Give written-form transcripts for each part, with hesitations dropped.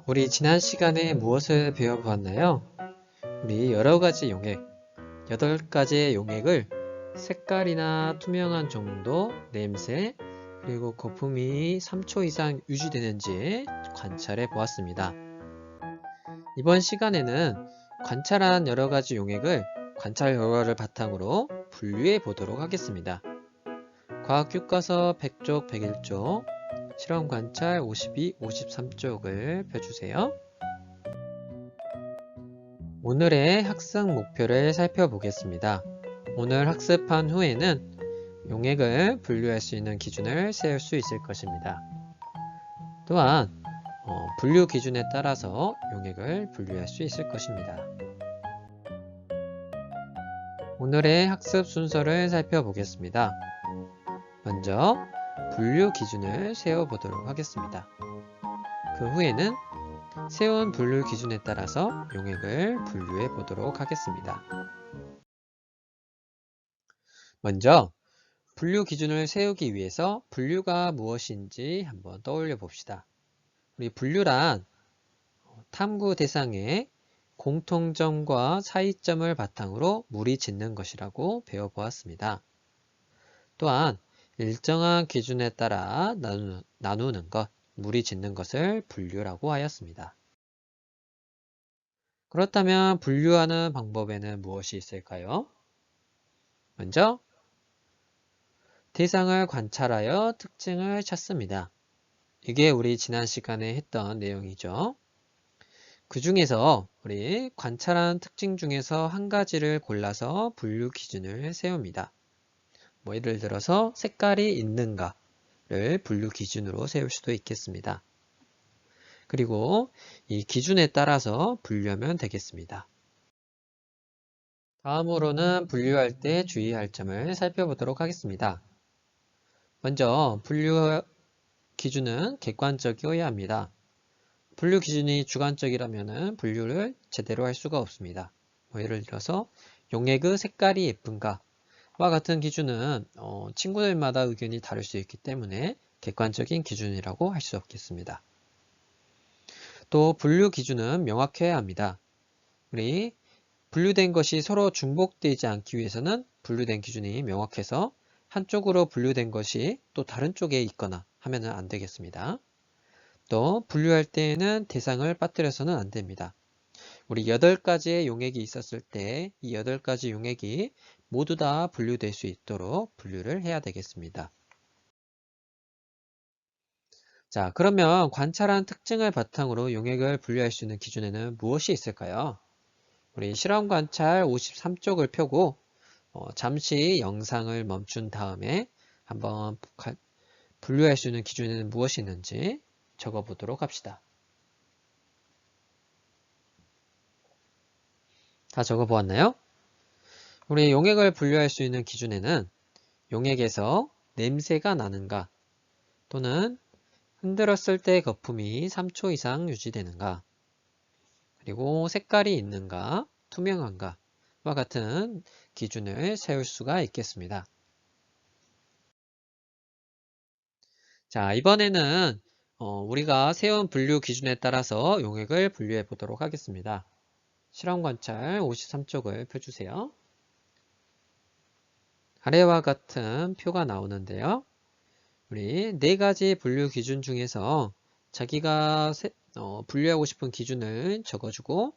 우리 지난 시간에 무엇을 배워보았나요? 우리 여러가지 용액, 8가지의 용액을 색깔이나 투명한 정도, 냄새, 그리고 거품이 3초 이상 유지되는지 관찰해 보았습니다. 이번 시간에는 관찰한 여러가지 용액을 관찰 결과를 바탕으로 분류해 보도록 하겠습니다. 과학교과서 100쪽, 101쪽, 실험관찰 52, 53쪽을 펴주세요. 오늘의 학습 목표를 살펴보겠습니다. 오늘 학습한 후에는 용액을 분류할 수 있는 기준을 세울 수 있을 것입니다. 또한 분류 기준에 따라서 용액을 분류할 수 있을 것입니다. 오늘의 학습 순서를 살펴보겠습니다. 먼저 분류 기준을 세워보도록 하겠습니다. 그 후에는 세운 분류 기준에 따라서 용액을 분류해 보도록 하겠습니다. 먼저 분류 기준을 세우기 위해서 분류가 무엇인지 한번 떠올려 봅시다. 우리 분류란 탐구 대상의 공통점과 차이점을 바탕으로 무리 짓는 것이라고 배워보았습니다. 또한 일정한 기준에 따라 나누는 것, 무리 짓는 것을 분류라고 하였습니다. 그렇다면 분류하는 방법에는 무엇이 있을까요? 먼저 대상을 관찰하여 특징을 찾습니다. 이게 우리 지난 시간에 했던 내용이죠. 그 중에서 우리 관찰한 특징 중에서 한 가지를 골라서 분류 기준을 세웁니다. 예를 들어서 색깔이 있는가를 분류 기준으로 세울 수도 있겠습니다. 그리고 이 기준에 따라서 분류하면 되겠습니다. 다음으로는 분류할 때 주의할 점을 살펴보도록 하겠습니다. 먼저 분류 기준은 객관적이어야 합니다. 분류 기준이 주관적이라면 분류를 제대로 할 수가 없습니다. 예를 들어서 용액의 색깔이 예쁜가 와 같은 기준은 친구들마다 의견이 다를 수 있기 때문에 객관적인 기준이라고 할 수 없겠습니다. 또 분류 기준은 명확해야 합니다. 우리 분류된 것이 서로 중복되지 않기 위해서는 분류된 기준이 명확해서 한쪽으로 분류된 것이 또 다른 쪽에 있거나 하면 안 되겠습니다. 또 분류할 때에는 대상을 빠뜨려서는 안 됩니다. 우리 8가지의 용액이 있었을 때 이 8가지 용액이 모두 다 분류될 수 있도록 분류를 해야 되겠습니다. 자, 그러면 관찰한 특징을 바탕으로 용액을 분류할 수 있는 기준에는 무엇이 있을까요? 우리 실험 관찰 53쪽을 펴고 잠시 영상을 멈춘 다음에 한번 분류할 수 있는 기준에는 무엇이 있는지 적어보도록 합시다. 다 적어보았나요? 우리 용액을 분류할 수 있는 기준에는 용액에서 냄새가 나는가 또는 흔들었을 때 거품이 3초 이상 유지되는가 그리고 색깔이 있는가 투명한가 와 같은 기준을 세울 수가 있겠습니다. 자, 이번에는 우리가 세운 분류 기준에 따라서 용액을 분류해 보도록 하겠습니다. 실험 관찰 53쪽을 펴주세요. 아래와 같은 표가 나오는데요. 우리 4가지 분류 기준 중에서 자기가 분류하고 싶은 기준을 적어주고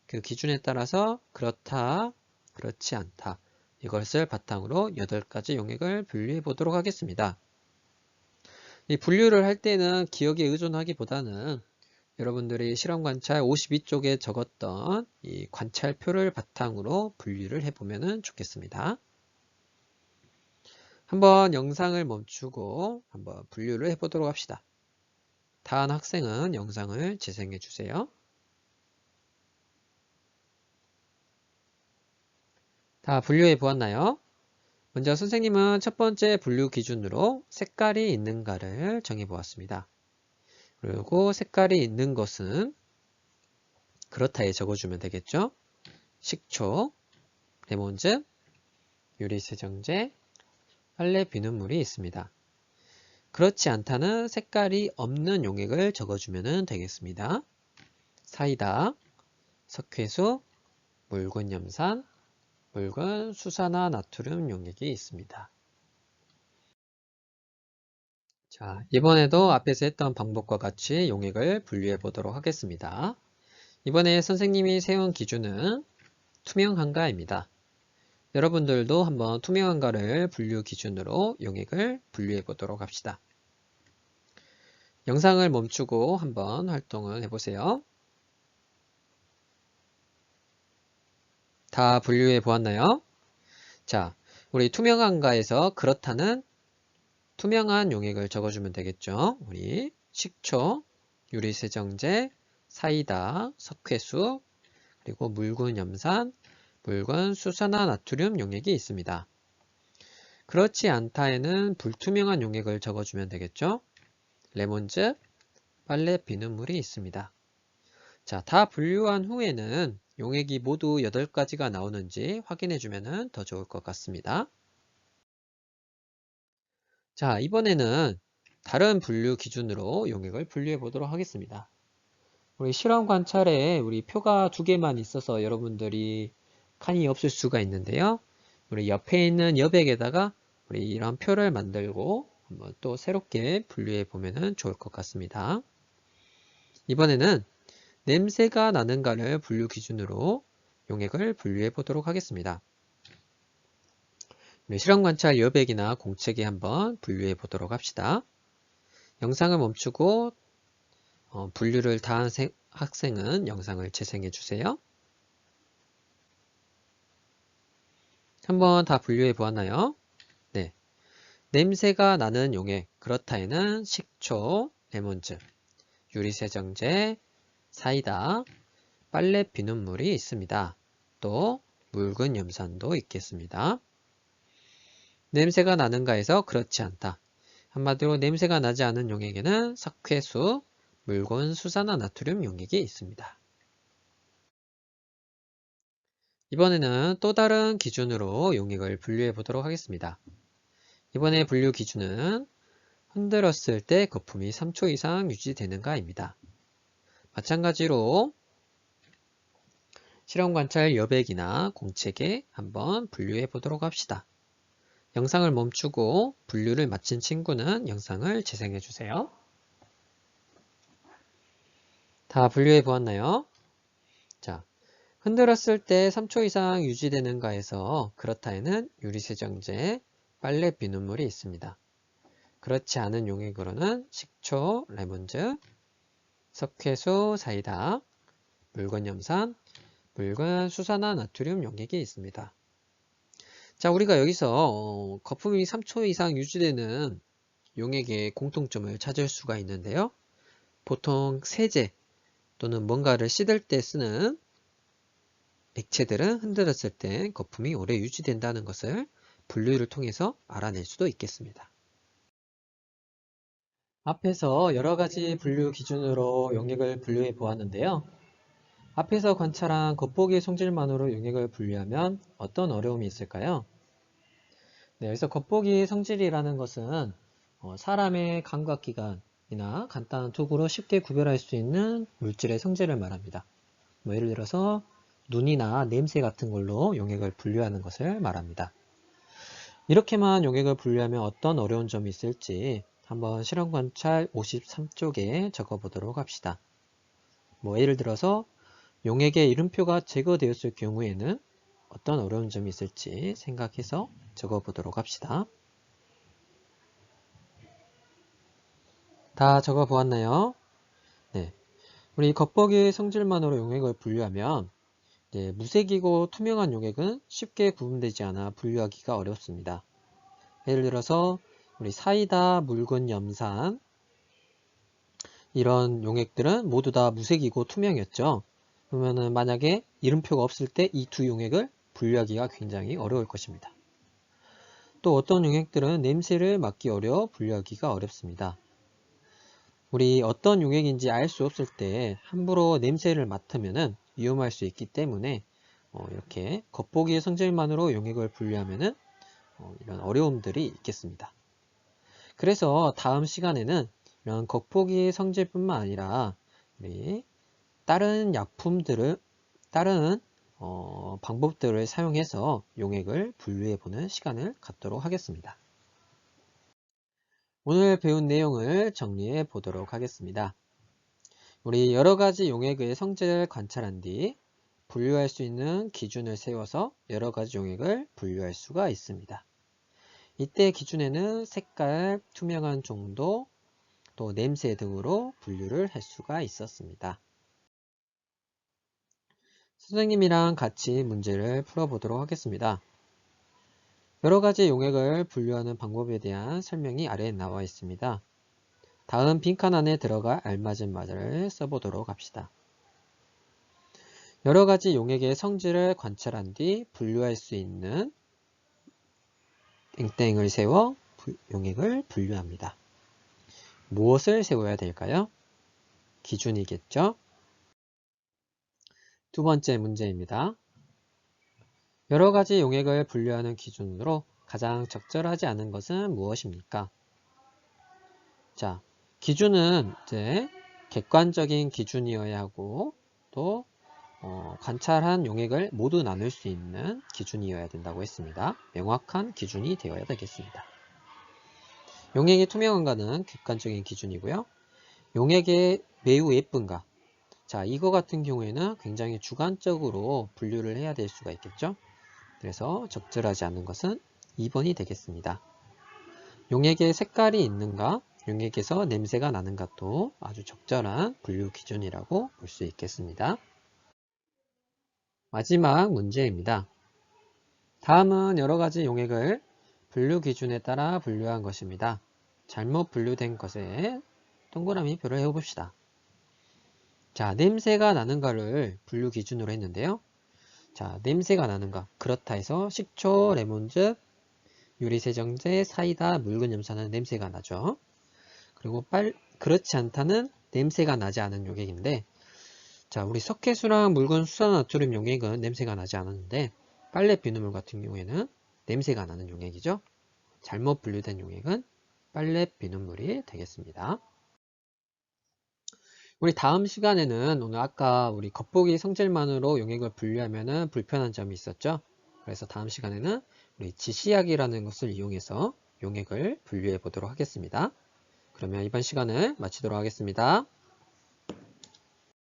그 기준에 따라서 그렇다, 그렇지 않다 이것을 바탕으로 8가지 용액을 분류해 보도록 하겠습니다. 이 분류를 할 때는 기억에 의존하기보다는 여러분들이 실험 관찰 52쪽에 적었던 이 관찰표를 바탕으로 분류를 해보면 좋겠습니다. 한번 영상을 멈추고 한번 분류를 해보도록 합시다. 다음 학생은 영상을 재생해 주세요. 다 분류해 보았나요? 먼저 선생님은 첫 번째 분류 기준으로 색깔이 있는가를 정해 보았습니다. 그리고 색깔이 있는 것은 그렇다에 적어주면 되겠죠. 식초, 레몬즙, 유리세정제, 빨래 비눗물이 있습니다. 그렇지 않다는 색깔이 없는 용액을 적어주면 되겠습니다. 사이다, 석회수, 묽은 염산, 묽은 수산화 나트륨 용액이 있습니다. 자, 이번에도 앞에서 했던 방법과 같이 용액을 분류해 보도록 하겠습니다. 이번에 선생님이 세운 기준은 투명한가입니다. 여러분들도 한번 투명한가를 분류 기준으로 용액을 분류해 보도록 합시다. 영상을 멈추고 한번 활동을 해보세요. 다 분류해 보았나요? 자, 우리 투명한가에서 그렇다는 투명한 용액을 적어주면 되겠죠. 우리 식초, 유리세정제, 사이다, 석회수, 그리고 묽은 염산, 묽은 수산화 나트륨 용액이 있습니다. 그렇지 않다에는 불투명한 용액을 적어주면 되겠죠. 레몬즙, 빨래 비눗물이 있습니다. 자, 다 분류한 후에는 용액이 모두 8가지가 나오는지 확인해주면 더 좋을 것 같습니다. 자, 이번에는 다른 분류 기준으로 용액을 분류해 보도록 하겠습니다. 우리 실험 관찰에 우리 표가 2개만 있어서 여러분들이 칸이 없을 수가 있는데요. 우리 옆에 있는 여백에다가 우리 이런 표를 만들고 한번 또 새롭게 분류해 보면 좋을 것 같습니다. 이번에는 냄새가 나는가를 분류 기준으로 용액을 분류해 보도록 하겠습니다. 실험 관찰 여백이나 공책에 한번 분류해 보도록 합시다. 영상을 멈추고 분류를 다 한 학생은 영상을 재생해 주세요. 한번 다 분류해 보았나요? 네. 냄새가 나는 용액, 그렇다에는 식초, 레몬즙, 유리세정제, 사이다, 빨래 비눗물이 있습니다. 또 묽은 염산도 있겠습니다. 냄새가 나는가 해서 그렇지 않다. 한마디로 냄새가 나지 않은 용액에는 석회수, 묽은 수산화 나트륨 용액이 있습니다. 이번에는 또 다른 기준으로 용액을 분류해 보도록 하겠습니다. 이번에 분류 기준은 흔들었을 때 거품이 3초 이상 유지되는가입니다. 마찬가지로 실험 관찰 여백이나 공책에 한번 분류해 보도록 합시다. 영상을 멈추고 분류를 마친 친구는 영상을 재생해 주세요. 다 분류해 보았나요? 자, 흔들었을 때 3초 이상 유지되는가 해서 그렇다에는 유리세정제, 빨래 비눗물이 있습니다. 그렇지 않은 용액으로는 식초, 레몬즙, 석회수, 사이다, 묽은 염산, 묽은 수산화 나트륨 용액이 있습니다. 자, 우리가 여기서 거품이 3초 이상 유지되는 용액의 공통점을 찾을 수가 있는데요. 보통 세제 또는 뭔가를 씻을 때 쓰는 액체들은 흔들었을 때 거품이 오래 유지된다는 것을 분류를 통해서 알아낼 수도 있겠습니다. 앞에서 여러 가지 분류 기준으로 용액을 분류해 보았는데요. 앞에서 관찰한 겉보기 성질만으로 용액을 분류하면 어떤 어려움이 있을까요? 네, 그래서 겉보기 성질이라는 것은 사람의 감각기관이나 간단한 도구로 쉽게 구별할 수 있는 물질의 성질을 말합니다. 예를 들어서 눈이나 냄새 같은 걸로 용액을 분류하는 것을 말합니다. 이렇게만 용액을 분류하면 어떤 어려운 점이 있을지 한번 실험 관찰 53쪽에 적어 보도록 합시다. 예를 들어서 용액의 이름표가 제거되었을 경우에는 어떤 어려운 점이 있을지 생각해서 적어 보도록 합시다. 다 적어 보았나요? 네. 우리 겉보기의 성질만으로 용액을 분류하면 무색이고 투명한 용액은 쉽게 구분되지 않아 분류하기가 어렵습니다. 예를 들어서 우리 사이다, 묽은 염산 이런 용액들은 모두 다 무색이고 투명했죠. 그러면은 만약에 이름표가 없을 때 이 두 용액을 분류하기가 굉장히 어려울 것입니다. 또 어떤 용액들은 냄새를 맡기 어려워 분류하기가 어렵습니다. 우리 어떤 용액인지 알 수 없을 때 함부로 냄새를 맡으면 위험할 수 있기 때문에 이렇게 겉보기의 성질만으로 용액을 분류하면 이런 어려움들이 있겠습니다. 그래서 다음 시간에는 이런 겉보기의 성질뿐만 아니라 우리 다른 약품들을 다른 방법들을 사용해서 용액을 분류해 보는 시간을 갖도록 하겠습니다. 오늘 배운 내용을 정리해 보도록 하겠습니다. 우리 여러 가지 용액의 성질을 관찰한 뒤 분류할 수 있는 기준을 세워서 여러 가지 용액을 분류할 수가 있습니다. 이때 기준에는 색깔, 투명한 정도, 또 냄새 등으로 분류를 할 수가 있었습니다. 선생님이랑 같이 문제를 풀어보도록 하겠습니다. 여러 가지 용액을 분류하는 방법에 대한 설명이 아래에 나와 있습니다. 다음 빈칸 안에 들어갈 알맞은 말을 써보도록 합시다. 여러 가지 용액의 성질을 관찰한 뒤 분류할 수 있는 땡땡을 세워 용액을 분류합니다. 무엇을 세워야 될까요? 기준이겠죠? 두 번째 문제입니다. 여러 가지 용액을 분류하는 기준으로 가장 적절하지 않은 것은 무엇입니까? 자, 기준은 이제 객관적인 기준이어야 하고 또 관찰한 용액을 모두 나눌 수 있는 기준이어야 된다고 했습니다. 명확한 기준이 되어야 되겠습니다. 용액이 투명한가는 객관적인 기준이고요. 용액이 매우 예쁜가? 자, 이거 같은 경우에는 굉장히 주관적으로 분류를 해야 될 수가 있겠죠. 그래서 적절하지 않은 것은 2번이 되겠습니다. 용액에 색깔이 있는가? 용액에서 냄새가 나는가도 아주 적절한 분류 기준이라고 볼 수 있겠습니다. 마지막 문제입니다. 다음은 여러 가지 용액을 분류 기준에 따라 분류한 것입니다. 잘못 분류된 것에 동그라미 표를 해봅시다. 자, 냄새가 나는가를 분류 기준으로 했는데요. 자, 냄새가 나는가? 그렇다 해서 식초, 레몬즙, 유리세정제, 사이다, 묽은 염산은 냄새가 나죠. 그리고 그렇지 않다는 냄새가 나지 않은 용액인데, 자, 우리 석회수랑 묽은 수산나트륨 용액은 냄새가 나지 않았는데 빨래 비눗물 같은 경우에는 냄새가 나는 용액이죠. 잘못 분류된 용액은 빨래 비눗물이 되겠습니다. 우리 다음 시간에는 오늘 아까 우리 겉보기 성질만으로 용액을 분류하면 불편한 점이 있었죠. 그래서 다음 시간에는 우리 지시약이라는 것을 이용해서 용액을 분류해 보도록 하겠습니다. 그러면 이번 시간을 마치도록 하겠습니다.